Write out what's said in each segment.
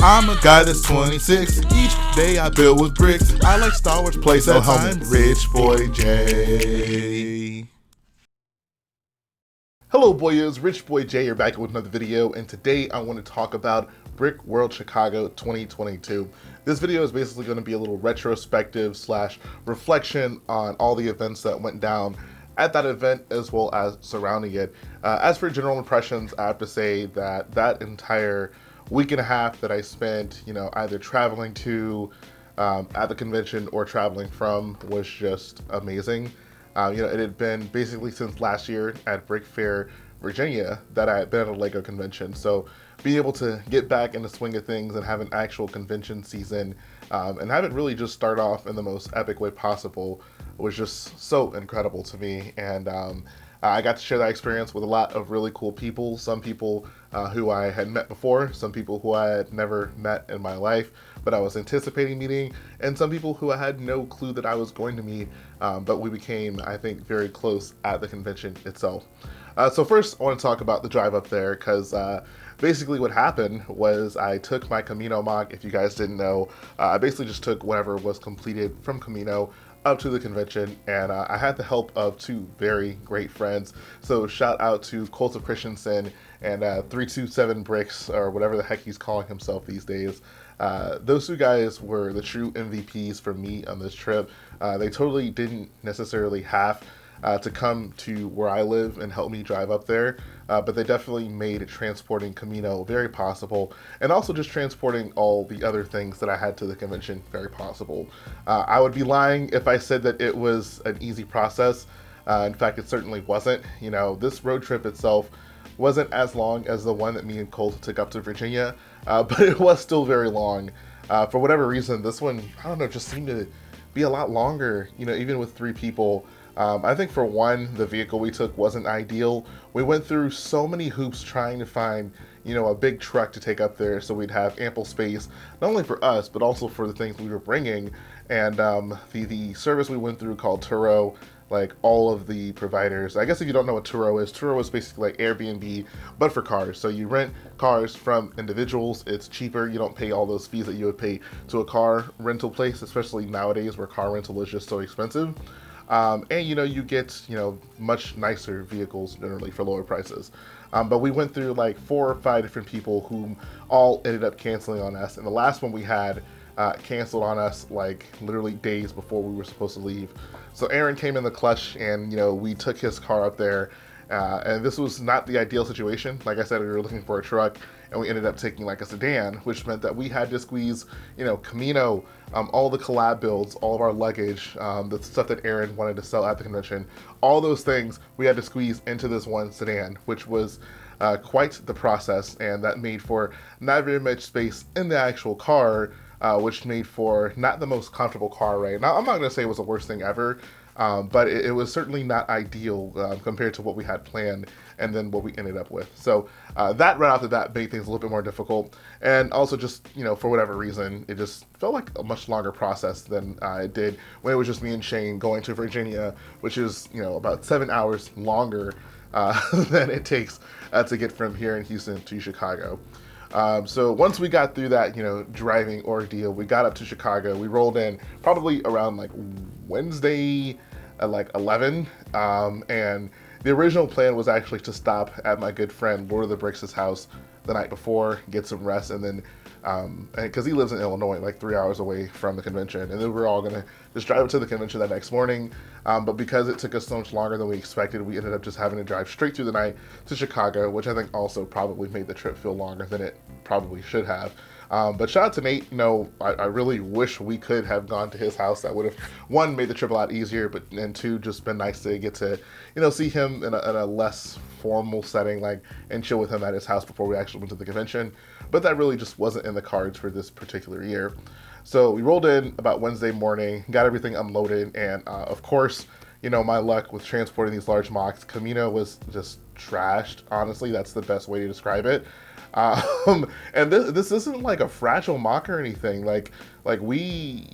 I'm a guy that's 26. Each day I build with bricks. I like Star Wars playset. I'm Rich Boy J. Hello boyos, Rich Boy J here back with another video, and today I want to talk about Brickworld Chicago 2022. This video is basically going to be a little retrospective slash reflection on all the events that went down at that event as well as surrounding it. As for general impressions, I have to say that that entire week and a half that I spent, either traveling to at the convention or traveling from was just amazing. It had been basically since last year at Brick Fair, Virginia, that I had been at a Lego convention. So being able to get back in the swing of things and have an actual convention season and have it really just start off in the most epic way possible was just so incredible to me. And I got to share that experience with a lot of really cool people. Some people who I had met before, some people who I had never met in my life, but I was anticipating meeting, and some people who I had no clue that I was going to meet, but we became, I think, very close at the convention itself. So first, I want to talk about the drive up there, because basically what happened was I took my Camino mock. If you guys didn't know, I basically just took whatever was completed from Camino up to the convention, and I had the help of two very great friends. So shout out to Cult of Christensen and 327 Bricks, or whatever the heck he's calling himself these days. Those two guys were the true MVPs for me on this trip. They totally didn't necessarily have to come to where I live and help me drive up there, but they definitely made transporting Camino very possible, and also just transporting all the other things that I had to the convention very possible. I would be lying if I said that it was an easy process. In fact, it certainly wasn't. This road trip itself wasn't as long as the one that me and Colt took up to Virginia, but it was still very long. For whatever reason, this one, I don't know, just seemed to be a lot longer, even with three people. I think for one, the vehicle we took wasn't ideal. We went through so many hoops trying to find, a big truck to take up there so we'd have ample space, not only for us, but also for the things we were bringing. And the service we went through called Turo, like all of the providers, I guess if you don't know what Turo is basically like Airbnb, but for cars. So you rent cars from individuals, it's cheaper, you don't pay all those fees that you would pay to a car rental place, especially nowadays where car rental is just so expensive. And you get much nicer vehicles generally for lower prices. But we went through like 4 or 5 different people whom all ended up canceling on us, and the last one we had canceled on us like literally days before we were supposed to leave. So Aaron came in the clutch, and we took his car up there. And this was not the ideal situation. Like I said, we were looking for a truck, and we ended up taking like a sedan, which meant that we had to squeeze, Camino, all the collab builds, all of our luggage, the stuff that Aaron wanted to sell at the convention, all those things we had to squeeze into this one sedan, which was quite the process, and that made for not very much space in the actual car, which made for not the most comfortable car ride. Now, I'm not going to say it was the worst thing ever, but it was certainly not ideal compared to what we had planned and then what we ended up with. So that right off the bat made things a little bit more difficult. And also just, for whatever reason, it just felt like a much longer process than it did when it was just me and Shane going to Virginia, which is, about 7 hours longer than it takes to get from here in Houston to Chicago. So once we got through that, driving ordeal, we got up to Chicago. We rolled in probably around like Wednesday at like 11. And the original plan was actually to stop at my good friend Lord of the Bricks' house the night before, get some rest, and then because he lives in Illinois, like 3 hours away from the convention, and then we were all gonna just drive up to the convention that next morning. But because it took us so much longer than we expected, we ended up just having to drive straight through the night to Chicago, which I think also probably made the trip feel longer than it probably should have. But shout out to Nate. I really wish we could have gone to his house. That would have, one, made the trip a lot easier, and two, just been nice to get to, see him in a less formal setting, and chill with him at his house before we actually went to the convention. But that really just wasn't in the cards for this particular year. So we rolled in about Wednesday morning, got everything unloaded, and of course, my luck with transporting these large mocks, Camino was just trashed. Honestly, that's the best way to describe it. And this isn't like a fragile mock or anything. Like we,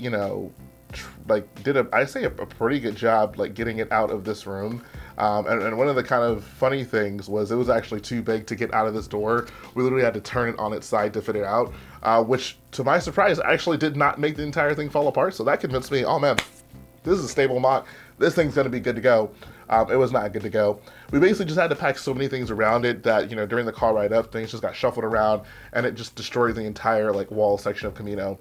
did I say a pretty good job like getting it out of this room. And one of the kind of funny things was it was actually too big to get out of this door. We literally had to turn it on its side to fit it out, which to my surprise actually did not make the entire thing fall apart. So that convinced me, oh man, this is a stable MOC. This thing's gonna be good to go. It was not good to go. We basically just had to pack so many things around it that, you know, during the car ride up, things just got shuffled around and it just destroyed the entire like wall section of Camino.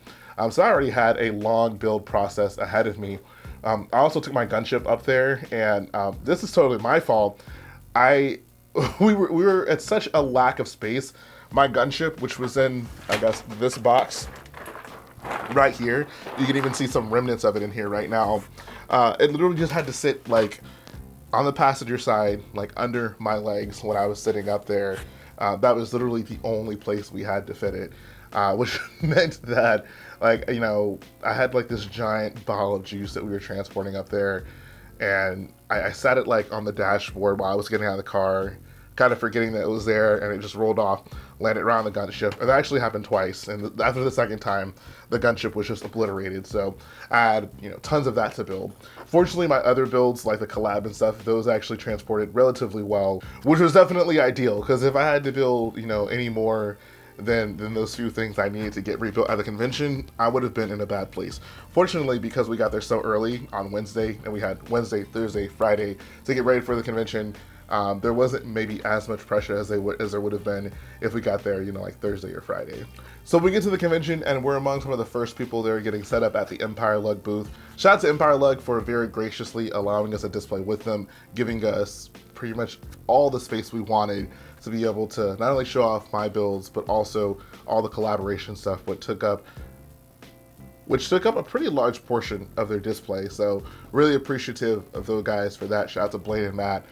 So I already had a long build process ahead of me. I also took my gunship up there, and this is totally my fault. We were at such a lack of space. My gunship, which was in, I guess, this box right here, you can even see some remnants of it in here right now. It literally just had to sit like on the passenger side, like under my legs when I was sitting up there. That was literally the only place we had to fit it, which meant that, like, you know, I had like this giant bottle of juice that we were transporting up there, and I sat it like on the dashboard while I was getting out of the car, kind of forgetting that it was there, and it just rolled off, landed around the gunship. And that actually happened twice, and after the second time, the gunship was just obliterated. So I had, you know, tons of that to build. Fortunately, my other builds, like the collab and stuff, those actually transported relatively well, which was definitely ideal, because if I had to build, you know, any more than those few things I needed to get rebuilt at the convention, I would have been in a bad place. Fortunately, because we got there so early on Wednesday, and we had Wednesday, Thursday, Friday to get ready for the convention, there wasn't maybe as much pressure as there would have been if we got there, you know, like Thursday or Friday. So we get to the convention, and we're among some of the first people there getting set up at the Empire Lug booth. Shout out to Empire Lug for very graciously allowing us a display with them, giving us pretty much all the space we wanted to be able to not only show off my builds, but also all the collaboration stuff, which took up a pretty large portion of their display. So really appreciative of those guys for that. Shout out to Blaine and Matt.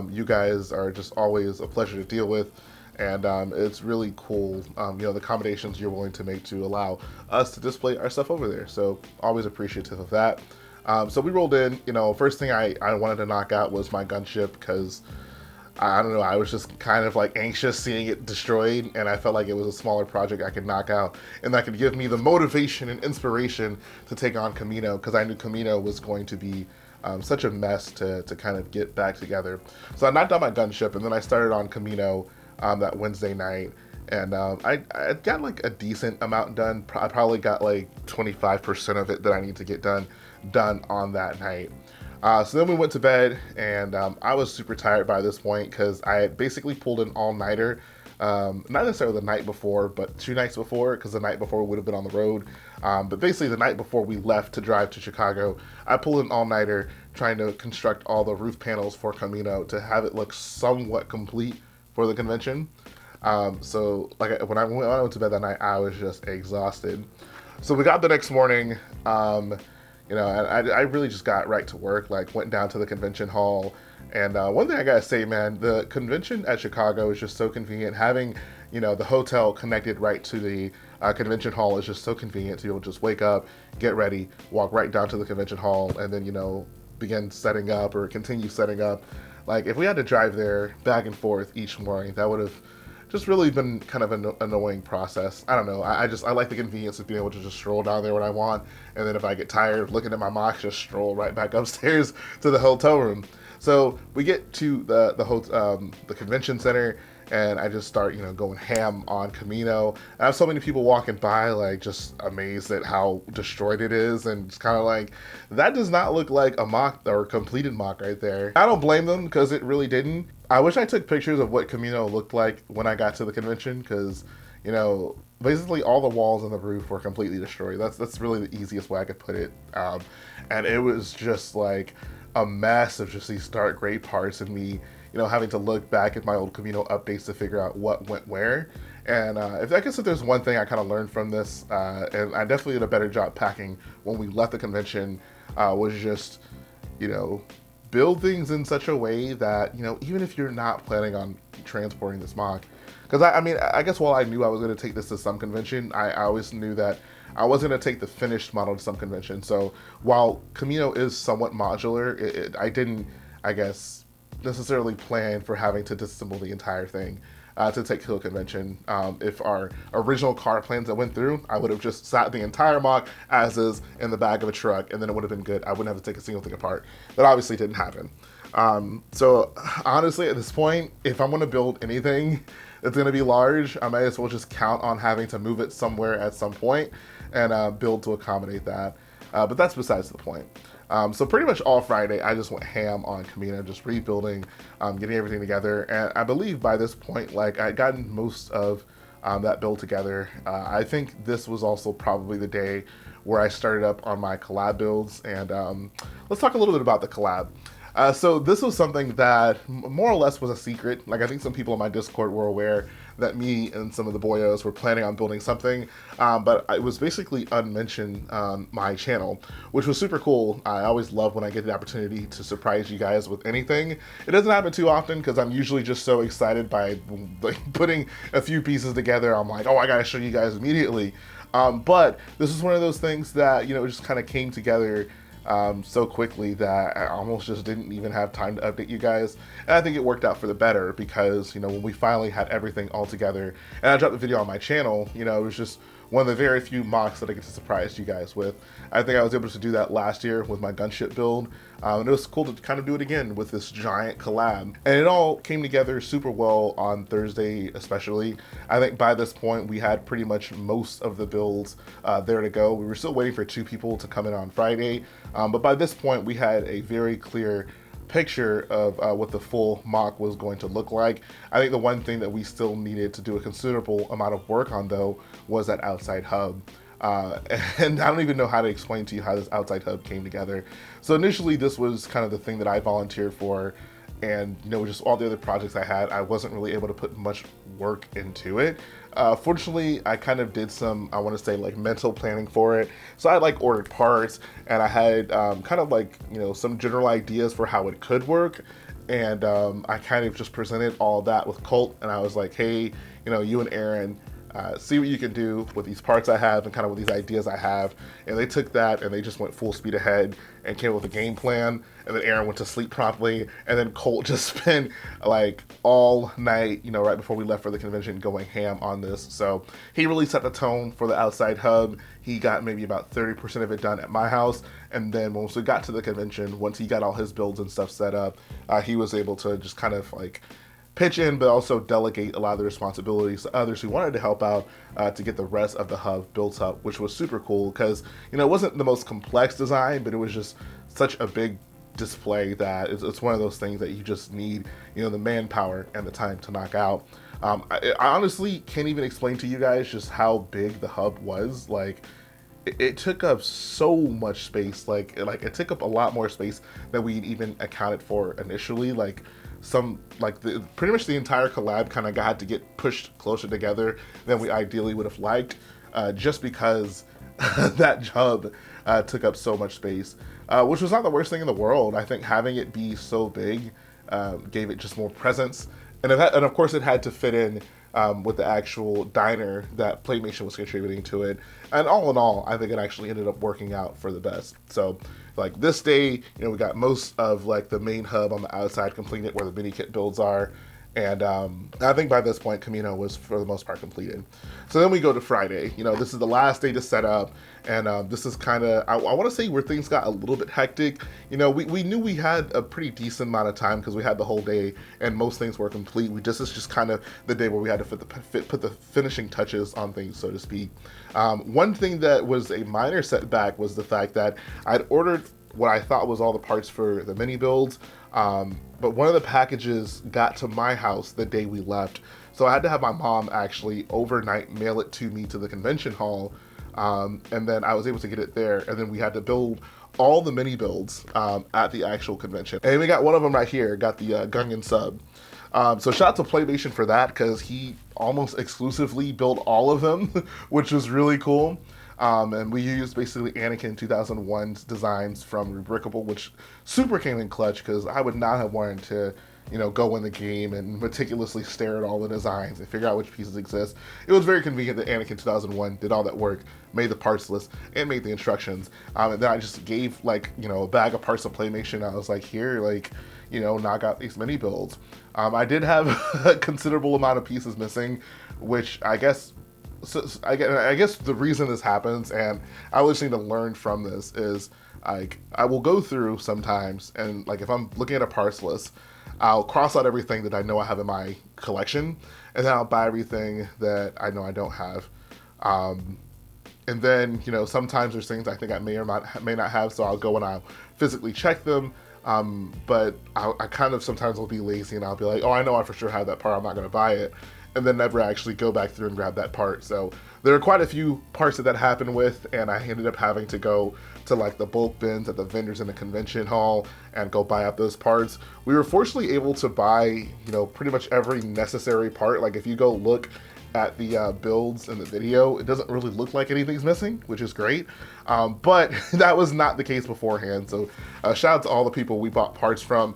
You guys are just always a pleasure to deal with. And it's really cool, you know, the accommodations you're willing to make to allow us to display our stuff over there. So always appreciative of that. So we rolled in, you know, first thing I wanted to knock out was my gunship, because I don't know, I was just kind of like anxious seeing it destroyed, and I felt like it was a smaller project I could knock out and that could give me the motivation and inspiration to take on Camino, because I knew Camino was going to be such a mess to kind of get back together. So I knocked out my gunship, and then I started on Camino that Wednesday night, and I got like a decent amount done. I probably got like 25% of it that I need to get done on that night. So then we went to bed, and I was super tired by this point because I had basically pulled an all-nighter, not necessarily the night before, but 2 nights before, because the night before we would have been on the road. But basically the night before we left to drive to Chicago, I pulled an all-nighter trying to construct all the roof panels for Camino to have it look somewhat complete for the convention. So like when I went to bed that night, I was just exhausted. So we got the next morning, you know, and I really just got right to work, like went down to the convention hall. And one thing I gotta say, man, the convention at Chicago is just so convenient. Having, you know, the hotel connected right to the convention hall is just so convenient to be able to just wake up, get ready, walk right down to the convention hall, and then, you know, begin setting up or continue setting up. Like if we had to drive there back and forth each morning, that would have just really been kind of an annoying process. I don't know. I like the convenience of being able to just stroll down there when I want, and then if I get tired of looking at my MOC, just stroll right back upstairs to the hotel room. So we get to the convention center, and I just start, you know, going ham on Camino. I have so many people walking by, like, just amazed at how destroyed it is, and just kind of like, that does not look like a MOC or a completed MOC right there. I don't blame them, because it really didn't. I wish I took pictures of what Camino looked like when I got to the convention, because, you know, basically all the walls and the roof were completely destroyed. That's really the easiest way I could put it. And it was just like a mess of just these dark gray parts, and me, you know, having to look back at my old Camino updates to figure out what went where. And I guess if there's one thing I kind of learned from this, and I definitely did a better job packing when we left the convention, was just, you know, build things in such a way that, you know, even if you're not planning on transporting this MOC, because I mean, I guess while I knew I was going to take this to some convention, I always knew that I wasn't going to take the finished model to some convention. So while Camino is somewhat modular, I didn't, I guess, necessarily plan for having to disassemble the entire thing. to take to a convention. If our original car plans that went through, I would have just sat the entire mock as is in the back of a truck, and then it would have been good. I wouldn't have to take a single thing apart. That obviously didn't happen. So honestly, at this point, if I'm going to build anything that's going to be large, I might as well just count on having to move it somewhere at some point and build to accommodate that. But that's besides the point. So pretty much all Friday, I just went ham on Camino, just rebuilding, getting everything together. And I believe by this point, like, I'd gotten most of that build together. I think this was also probably the day where I started up on my collab builds. And let's talk a little bit about the collab. So this was something that more or less was a secret. Like, I think some people in my Discord were aware that me and some of the boyos were planning on building something, but it was basically unmentioned on my channel, which was super cool. I always love when I get the opportunity to surprise you guys with anything. It doesn't happen too often because I'm usually just so excited by like putting a few pieces together. I'm like, oh, I gotta show you guys immediately. But this is one of those things that, you know, just kind of came together so quickly that I almost just didn't even have time to update you guys. And I think it worked out for the better because, you know, when we finally had everything all together and I dropped the video on my channel, you know, it was just one of the very few mocks that I get to surprise you guys with. I think I was able to do that last year with my gunship build, and it was cool to kind of do it again with this giant collab. And it all came together super well on Thursday especially. I think by this point we had pretty much most of the builds there to go. We were still waiting for 2 people to come in on Friday, but by this point we had a very clear picture of what the full mock was going to look like. I think the one thing that we still needed to do a considerable amount of work on though was that outside hub. And I don't even know how to explain to you how this outside hub came together. So initially this was kind of the thing that I volunteered for, and you know, just all the other projects I had, I wasn't really able to put much work into it. Fortunately, I kind of did some, I want to say, like mental planning for it. So I like ordered parts, and I had kind of like, you know, some general ideas for how it could work. And I kind of just presented all that with Colt, and I was like, hey, you know, you and Aaron, see what you can do with these parts I have and kind of with these ideas I have. And they took that and they just went full speed ahead and came up with a game plan. And then Aaron went to sleep promptly. And then Colt just spent like all night, you know, right before we left for the convention, going ham on this. So he really set the tone for the outside hub. He got maybe about 30% of it done at my house. And then once we got to the convention, once he got all his builds and stuff set up, he was able to just kind of like pitch in, but also delegate a lot of the responsibilities to others who wanted to help out to get the rest of the hub built up, which was super cool because, you know, it wasn't the most complex design, but it was just such a big display that it's one of those things that you just need, you know, the manpower and the time to knock out. I honestly can't even explain to you guys just how big the hub was. Like, it took up so much space. Like it took up a lot more space than we even accounted for initially. Like, pretty much the entire collab kind of had to get pushed closer together than we ideally would have liked, just because that hub took up so much space, which was not the worst thing in the world. I think having it be so big gave it just more presence, and of course it had to fit in with the actual diner that Playmation was contributing to it. And all in all, I think it actually ended up working out for the best. So like this day, you know, we got most of like the main hub on the outside completed where the mini kit builds are. And I think by this point, Camino was for the most part completed. So then we go to Friday. You know, this is the last day to set up. And this is kind of, I want to say where things got a little bit hectic. You know, we knew we had a pretty decent amount of time because we had the whole day and most things were complete. This is just kind of the day where we had to put the finishing touches on things, so to speak. One thing that was a minor setback was the fact that I'd ordered what I thought was all the parts for the mini builds, but one of the packages got to my house the day we left. So I had to have my mom actually overnight mail it to me to the convention hall, and then I was able to get it there, and then we had to build all the mini builds at the actual convention. And we got one of them right here, got the Gungan sub. So shout out to Playmation for that, because he almost exclusively built all of them, which was really cool. And we used basically Anakin 2001's designs from Brickworld, which super came in clutch because I would not have wanted to go in the game and meticulously stare at all the designs and figure out which pieces exist. It was very convenient that Anakin 2001 did all that work, made the parts list, and made the instructions. And then I just gave like, a bag of parts of Playmation. I was like, here, like, knock out these mini builds. I did have a considerable amount of pieces missing, which I guess the reason this happens, and I always need to learn from this, is like I will go through sometimes, and like if I'm looking at a parts list, I'll cross out everything that I know I have in my collection, and then I'll buy everything that I know I don't have. And then, sometimes there's things I think I may or may not have, so I'll go and I'll physically check them. But I kind of sometimes will be lazy and I'll be like, oh, I know I for sure have that part, I'm not going to buy it. And then never actually go back through and grab that part. So there are quite a few parts that happened with, and I ended up having to go to like the bulk bins at the vendors in the convention hall and go buy up those parts. We were fortunately able to buy, pretty much every necessary part. Like if you go look at the builds in the video, it doesn't really look like anything's missing, which is great. But that was not the case beforehand. So shout out to all the people we bought parts from,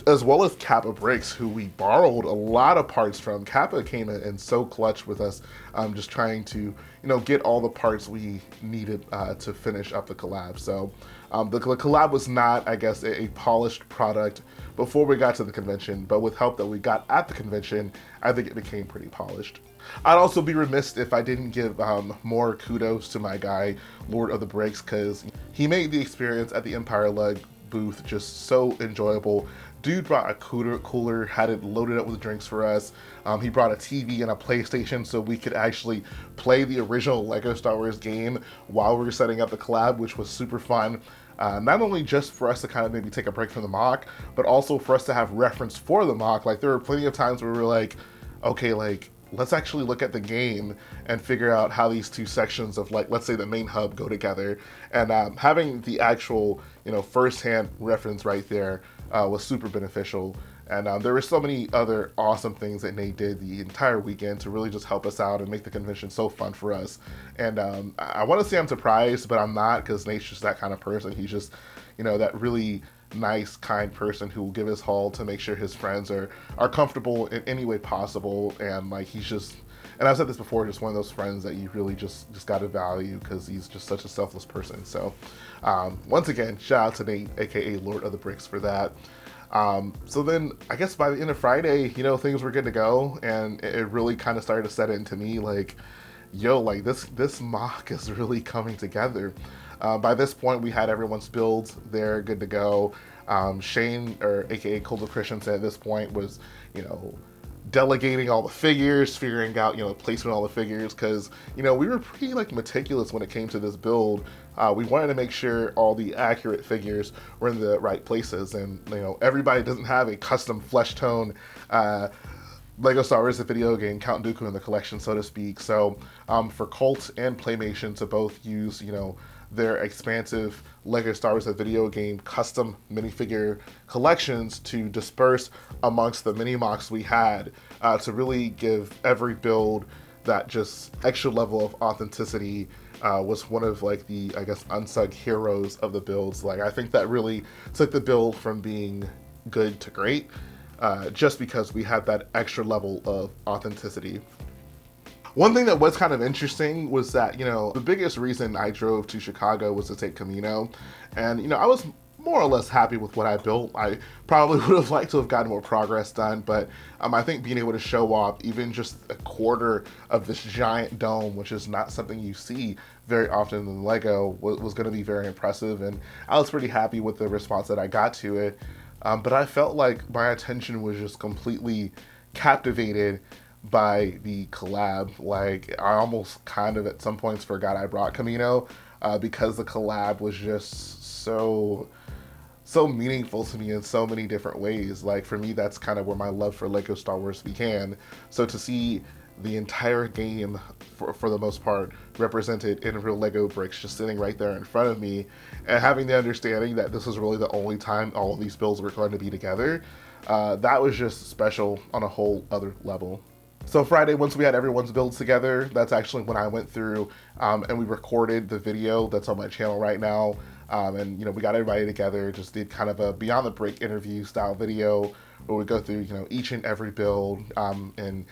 as well as Kappa Bricks, who we borrowed a lot of parts from. Kappa came in and so clutch with us, just trying to, get all the parts we needed to finish up the collab. So the collab was not, I guess, a polished product before we got to the convention, but with help that we got at the convention, I think it became pretty polished. I'd also be remiss if I didn't give more kudos to my guy, Lord of the Bricks, because he made the experience at the Empire Leg booth just so enjoyable. Dude brought a cooler, had it loaded up with drinks for us. He brought a TV and a PlayStation so we could actually play the original Lego Star Wars game while we were setting up the collab, which was super fun. Not only just for us to kind of maybe take a break from the mock, but also for us to have reference for the mock. Like there were plenty of times where we were like, okay, like let's actually look at the game and figure out how these two sections of, like, let's say the main hub go together. And having the actual, firsthand reference right there was super beneficial. And there were so many other awesome things that Nate did the entire weekend to really just help us out and make the convention so fun for us. And I want to say I'm surprised, but I'm not, because Nate's just that kind of person. He's just, that really nice, kind person who will give his all to make sure his friends are comfortable in any way possible. And like he's just, and I've said this before, just one of those friends that you really just gotta value, because he's just such a selfless person. So once again, shout out to Nate, aka Lord of the Bricks, for that. So then I guess by the end of Friday, things were good to go, and it really kind of started to set into me like, yo, like this mock is really coming together. By this point, we had everyone's builds there, good to go. Shane, or aka Cold Christensen, at this point was, delegating all the figures, figuring out, placement of all the figures, because, we were pretty like meticulous when it came to this build. We wanted to make sure all the accurate figures were in the right places, and everybody doesn't have a custom flesh tone Lego Star Wars, the video game, Count Dooku in the collection, so to speak. So for Colt and Playmation to both use, their expansive Lego Star Wars, the video game, custom minifigure collections to disperse amongst the mini mocks we had, to really give every build that just extra level of authenticity, was one of like the, I guess, unsung heroes of the builds. Like I think that really took the build from being good to great, just because we had that extra level of authenticity. One thing that was kind of interesting was that, the biggest reason I drove to Chicago was to take Camino. And, I was more or less happy with what I built. I probably would have liked to have gotten more progress done, but I think being able to show off even just a quarter of this giant dome, which is not something you see very often in Lego, was going to be very impressive. And I was pretty happy with the response that I got to it. But I felt like my attention was just completely captivated by the collab. Like I almost kind of at some points forgot I brought Camino, because the collab was just so meaningful to me in so many different ways. Like for me, that's kind of where my love for Lego Star Wars began. So to see the entire game, for the most part, represented in real Lego bricks just sitting right there in front of me, and having the understanding that this was really the only time all of these builds were going to be together, that was just special on a whole other level. So Friday, once we had everyone's builds together, that's actually when I went through and we recorded the video that's on my channel right now. And we got everybody together, just did kind of a Beyond the Break interview style video where we go through, you know, each and every build in,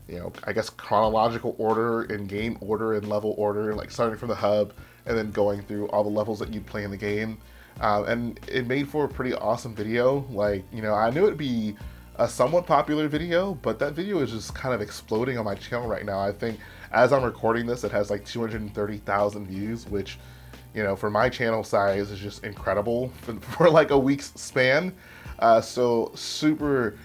you know, I guess chronological order, in game order, and level order, like starting from the hub and then going through all the levels that you'd play in the game. And it made for a pretty awesome video. Like, you know, I knew it'd be a somewhat popular video, but that video is just kind of exploding on my channel right now. I think as I'm recording this, it has like 230,000 views, which, you know, for my channel size is just incredible for like a week's span. So super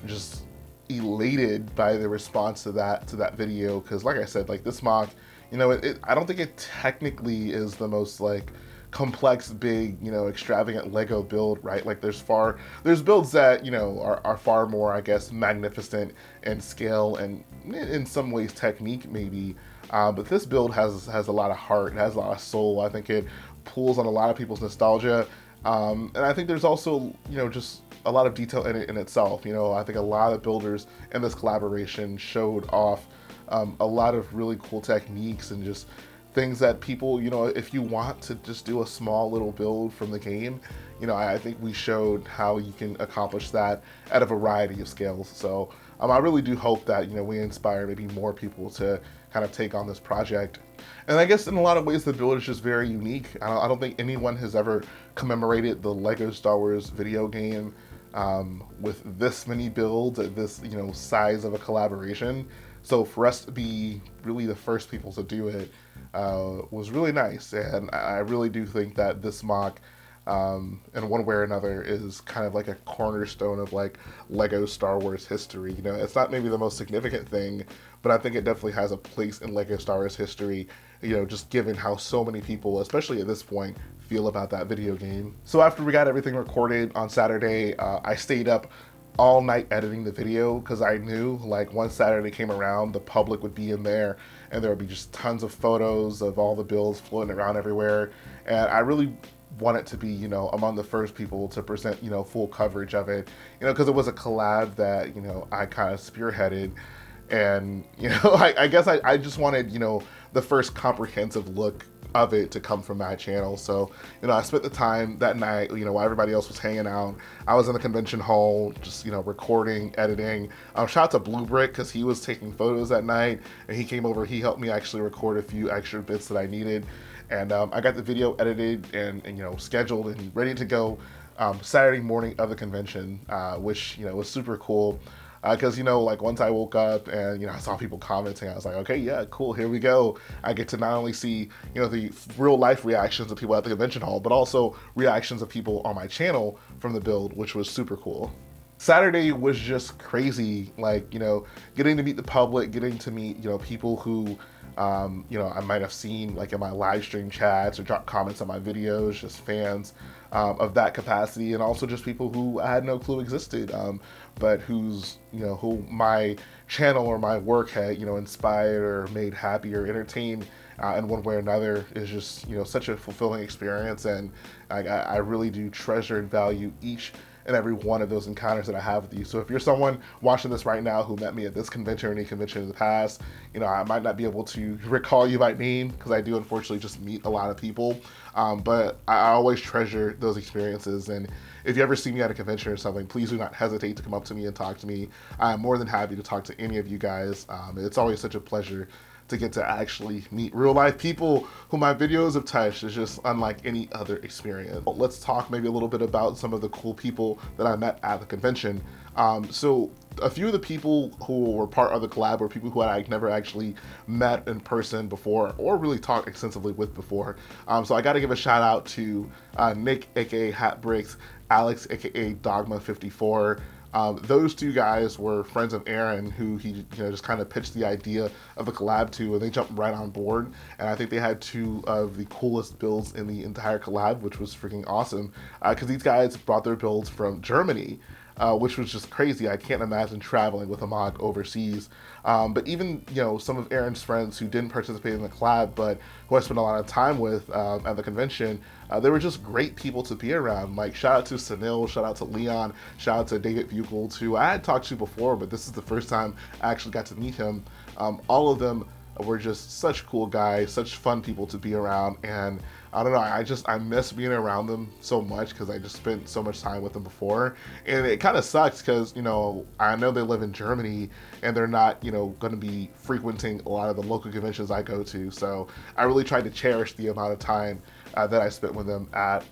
just elated by the response to that video, because like I said, like this mock, you know, I don't think it technically is the most like complex, big, you know, extravagant Lego build, right? Like there's builds that, you know, are far more, I guess, magnificent in scale and in some ways technique maybe, but this build has a lot of heart, it has a lot of soul. I think it pulls on a lot of people's nostalgia, and I think there's also, you know, just a lot of detail in it in itself. You know, I think a lot of builders in this collaboration showed off a lot of really cool techniques and just things that people, you know, if you want to just do a small little build from the game, you know, I think we showed how you can accomplish that at a variety of scales. So I really do hope that, you know, we inspire maybe more people to kind of take on this project. And I guess in a lot of ways the build is just very unique. I don't think anyone has ever commemorated the Lego Star Wars video game with this many builds at this, you know, size of a collaboration. So for us to be really the first people to do it was really nice, and I really do think that this mock, in one way or another, is kind of like a cornerstone of like Lego Star Wars history. You know, it's not maybe the most significant thing, but I think it definitely has a place in Lego Star Wars history, you know, just given how so many people, especially at this point, feel about that video game. So after we got everything recorded on Saturday, I stayed up all night editing the video, because I knew like once Saturday came around, the public would be in there and there would be just tons of photos of all the builds floating around everywhere. And I really want it to be, you know, among the first people to present, you know, full coverage of it, you know, because it was a collab that, you know, I kind of spearheaded. And, you know, I guess I just wanted, you know, the first comprehensive look of it to come from my channel. So, you know, I spent the time that night, you know, while everybody else was hanging out, I was in the convention hall, just, you know, recording, editing. Shout out to Blue Brick, because he was taking photos that night, and he came over, he helped me actually record a few extra bits that I needed. And I got the video edited and, you know, scheduled and ready to go Saturday morning of the convention, which, you know, was super cool. Because, you know, like once I woke up and, you know, I saw people commenting, I was like, okay, yeah, cool, here we go. I get to not only see, you know, the real life reactions of people at the convention hall, but also reactions of people on my channel from the build, which was super cool. Saturday was just crazy, like, you know, getting to meet the public, getting to meet, you know, people who, you know, I might have seen like in my live stream chats or drop comments on my videos, just fans of that capacity, and also just people who I had no clue existed, but whose, you know, who my channel or my work had, you know, inspired or made happy or entertained in one way or another, is just, you know, such a fulfilling experience. And I really do treasure and value each and every one of those encounters that I have with you. So if you're someone watching this right now who met me at this convention or any convention in the past, you know, I might not be able to recall you by name, because I do unfortunately just meet a lot of people, but I always treasure those experiences. And if you ever see me at a convention or something, please do not hesitate to come up to me and talk to me. I'm more than happy to talk to any of you guys. It's always such a pleasure to get to actually meet real life people who my videos have touched. Is just unlike any other experience. Let's talk maybe a little bit about some of the cool people that I met at the convention. So a few of the people who were part of the collab were people who I never actually met in person before or really talked extensively with before. So I got to give a shout out to Nick, aka Hat Bricks, Alex, aka Dogma 54. Those two guys were friends of Aaron, who he, you know, just kind of pitched the idea of the collab to, and they jumped right on board. And I think they had two of the coolest builds in the entire collab, which was freaking awesome, because these guys brought their builds from Germany, which was just crazy. I can't imagine traveling with a mod overseas. But even, you know, some of Aaron's friends who didn't participate in the collab, but who I spent a lot of time with at the convention, they were just great people to be around. Like, shout out to Sunil, shout out to Leon, shout out to David Buchholz, who I had talked to before, but this is the first time I actually got to meet him. All of them were just such cool guys, such fun people to be around, and I don't know, I miss being around them so much because I just spent so much time with them before, and it kind of sucks because, you know, I know they live in Germany and they're not, you know, going to be frequenting a lot of the local conventions I go to, so I really tried to cherish the amount of time that I spent with them at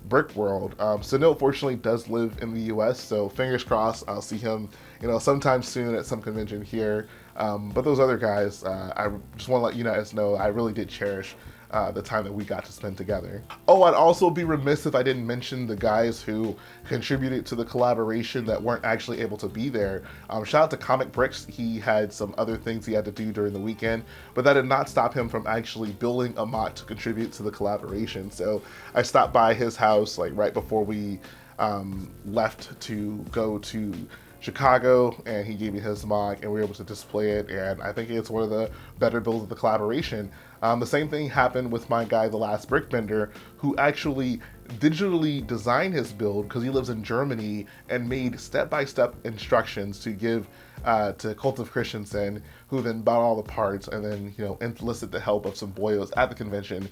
Brickworld. Sunil fortunately does live in the U.S., so fingers crossed I'll see him, you know, sometime soon at some convention here. But those other guys, I just want to let you guys know I really did cherish the time that we got to spend together. Oh, I'd also be remiss if I didn't mention the guys who contributed to the collaboration that weren't actually able to be there. Shout out to Comic Bricks. He had some other things he had to do during the weekend, but that did not stop him from actually building a mod to contribute to the collaboration. So I stopped by his house like right before we left to go to Chicago, and he gave me his mod and we were able to display it, and I think it's one of the better builds of the collaboration. The same thing happened with my guy, The Last Brickbender, who actually digitally designed his build because he lives in Germany and made step-by-step instructions to give to Cult of Christensen, who then bought all the parts and then, you know, enlisted the help of some boyos at the convention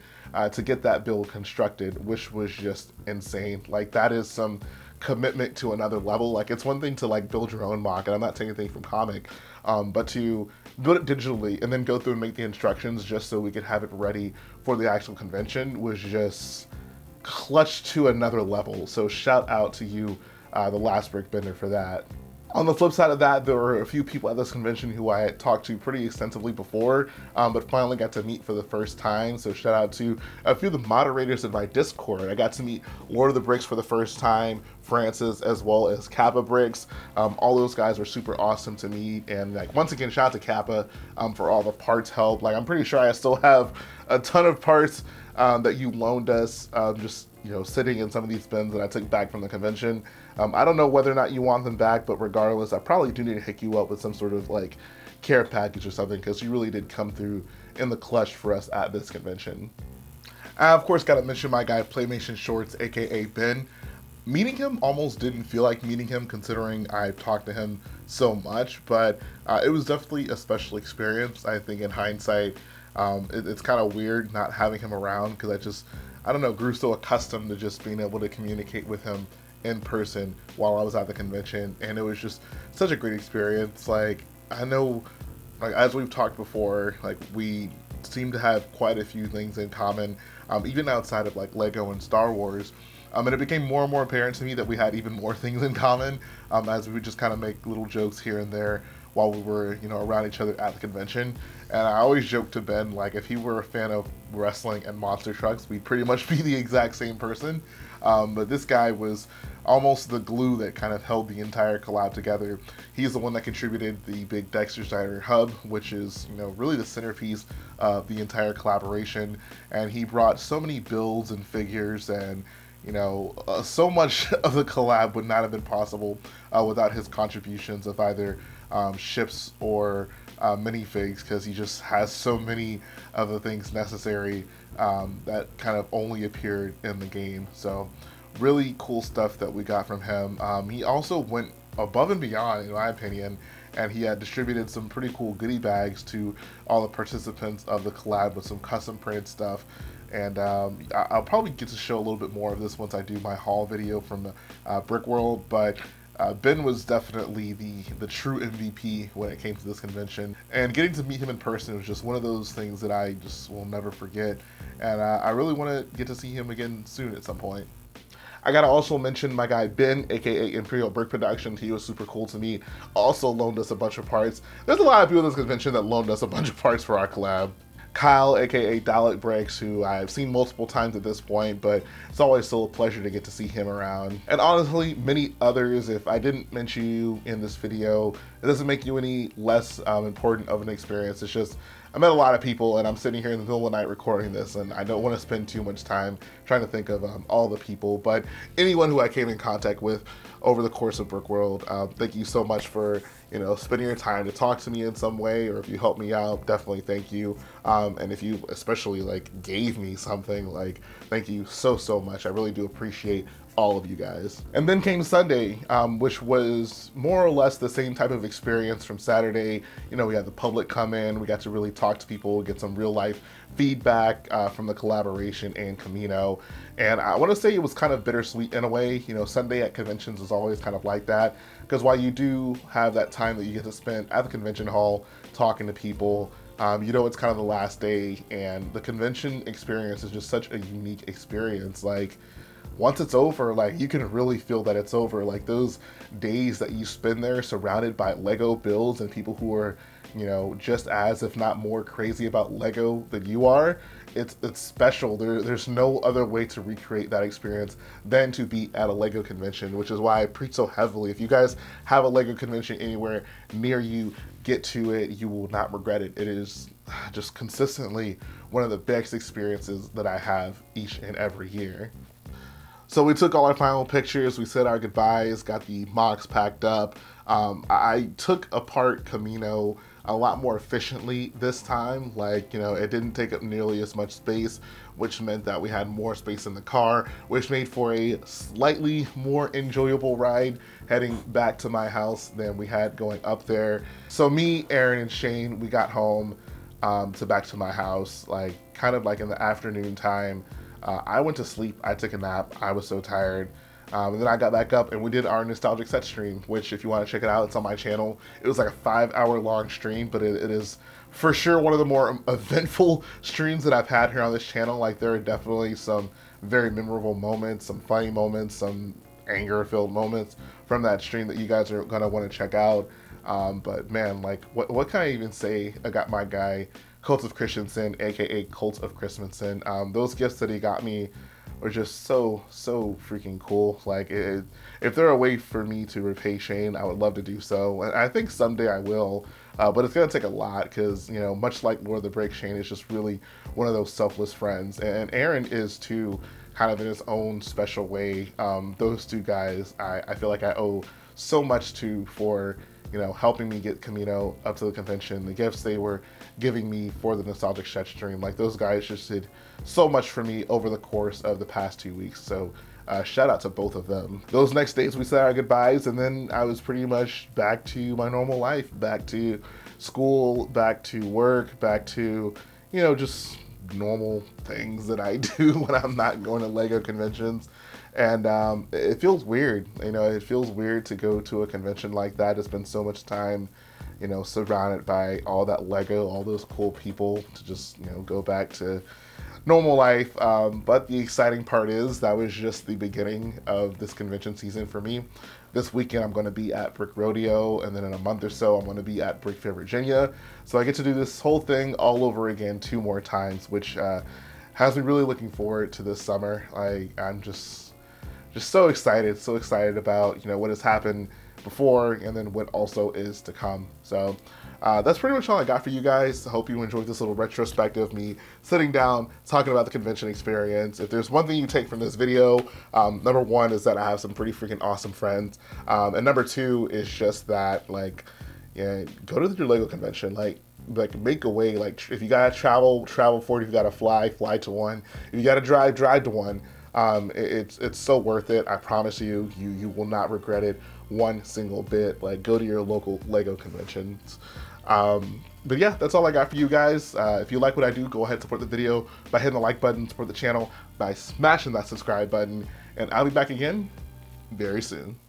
to get that build constructed, which was just insane. Like, that is some commitment to another level. Like, it's one thing to like build your own mock, and I'm not taking anything from comic, but to build it digitally and then go through and make the instructions just so we could have it ready for the actual convention was just clutch to another level. So shout out to you, The Last Brickbender, for that. On the flip side of that, there were a few people at this convention who I had talked to pretty extensively before, but finally got to meet for the first time. So shout out to a few of the moderators in my Discord. I got to meet Lord of the Bricks for the first time, Francis, as well as Kappa Bricks. All those guys were super awesome to meet. And like, once again, shout out to Kappa for all the parts help. Like, I'm pretty sure I still have a ton of parts that you loaned us, just, you know, sitting in some of these bins that I took back from the convention. I don't know whether or not you want them back, but regardless, I probably do need to hook you up with some sort of like care package or something, because you really did come through in the clutch for us at this convention. I of course got to mention my guy Playmation Shorts, aka Ben. Meeting him almost didn't feel like meeting him, considering I talked to him so much, but it was definitely a special experience. I think in hindsight, it's kind of weird not having him around, because I don't know, grew so accustomed to just being able to communicate with him in person while I was at the convention, and it was just such a great experience. Like, I know, like, as we've talked before, like, we seem to have quite a few things in common, even outside of like Lego and Star Wars. And it became more and more apparent to me that we had even more things in common, as we would just kind of make little jokes here and there while we were, you know, around each other at the convention. And I always joke to Ben, like, if he were a fan of wrestling and monster trucks, we'd pretty much be the exact same person. But this guy was almost the glue that kind of held the entire collab together. He's the one that contributed the big Dexter's Diner hub, which is, you know, really the centerpiece of the entire collaboration. And he brought so many builds and figures, and, you know, so much of the collab would not have been possible without his contributions of either ships or minifigs, because he just has so many of the things necessary that kind of only appeared in the game. So really cool stuff that we got from him. He also went above and beyond, in my opinion, and he had distributed some pretty cool goodie bags to all the participants of the collab with some custom printed stuff. And I'll probably get to show a little bit more of this once I do my haul video from Brickworld, but Ben was definitely the true MVP when it came to this convention, and getting to meet him in person was just one of those things that I just will never forget, and I really want to get to see him again soon at some point. I gotta also mention my guy Ben, aka Imperial Brick Productions. He was super cool to me. Also loaned us a bunch of parts. There's a lot of people at this convention that loaned us a bunch of parts for our collab. Kyle, aka Dalek Bricks, who I've seen multiple times at this point, but it's always still a pleasure to get to see him around. And honestly, many others. If I didn't mention you in this video, it doesn't make you any less important of an experience. It's just, I met a lot of people, and I'm sitting here in the middle of the night recording this, and I don't want to spend too much time trying to think of all the people, but anyone who I came in contact with over the course of Brickworld, thank you so much for, you know, spending your time to talk to me in some way, or if you help me out, definitely thank you. And if you especially like gave me something, like thank you so much. I really do appreciate all of you guys. And then came Sunday, which was more or less the same type of experience from Saturday. You know, we had the public come in, we got to really talk to people, get some real life feedback from the collaboration and Camino. And I want to say it was kind of bittersweet in a way. You know, Sunday at conventions is always kind of like that, because while you do have that time that you get to spend at the convention hall talking to people, you know, it's kind of the last day, and the convention experience is just such a unique experience. Like, once it's over, like, you can really feel that it's over. Like, those days that you spend there surrounded by Lego builds and people who are, you know, just as, if not more crazy about Lego than you are, it's special. There's no other way to recreate that experience than to be at a Lego convention, which is why I preach so heavily. If you guys have a Lego convention anywhere near you, get to it. You will not regret it. It is just consistently one of the best experiences that I have each and every year. So we took all our final pictures, we said our goodbyes, got the mocks packed up. I took apart Camino a lot more efficiently this time. Like, you know, it didn't take up nearly as much space, which meant that we had more space in the car, which made for a slightly more enjoyable ride heading back to my house than we had going up there. So me, Aaron, and Shane, we got home back to my house, like kind of like in the afternoon time. I went to sleep, I took a nap, I was so tired. And then I got back up and we did our nostalgic set stream, which if you want to check it out, it's on my channel. It was like a 5-hour long stream, but it is for sure one of the more eventful streams that I've had here on this channel. Like, there are definitely some very memorable moments, some funny moments, some anger-filled moments from that stream that you guys are gonna want to check out. But man, like, what can I even say? I got my guy, Cult of Christensen, aka Cult of Christensen. Those gifts that he got me were just so freaking cool. Like, if there are a way for me to repay Shane, I would love to do so, and I think someday I will. But it's gonna take a lot, because, you know, much like Lord of the Break, Shane is just really one of those selfless friends, and Aaron is too, kind of in his own special way. Those two guys, I feel like I owe so much to for, you know, helping me get Camino up to the convention, the gifts they were giving me for the nostalgic set stream. Like, those guys just did so much for me over the course of the past 2 weeks. So shout out to both of them. Those next days we said our goodbyes, and then I was pretty much back to my normal life, back to school, back to work, back to, you know, just normal things that I do when I'm not going to Lego conventions. And it feels weird, you know, it feels weird to go to a convention like that. It's been so much time, you know, surrounded by all that Lego, all those cool people, to just, you know, go back to normal life. But the exciting part is that was just the beginning of this convention season for me. This weekend I'm going to be at Brick Rodeo, and then in a month or so I'm going to be at Brick Fair, Virginia. So I get to do this whole thing all over again 2 more times, which has me really looking forward to this summer. I'm just so excited about, you know, what has happened before and then what also is to come. So that's pretty much all I got for you guys. I hope you enjoyed this little retrospective, me sitting down, talking about the convention experience. If there's one thing you take from this video, number 1 is that I have some pretty freaking awesome friends. And number 2 is just that, like, yeah, go to your Lego convention. Like make a way. Like, if you gotta travel for it. If you gotta fly to one. If you gotta drive to one. It's so worth it. I promise you, you will not regret it one single bit. Like, go to your local Lego conventions. But yeah, that's all I got for you guys. If you like what I do, go ahead and support the video by hitting the like button, support the channel by smashing that subscribe button, and I'll be back again very soon.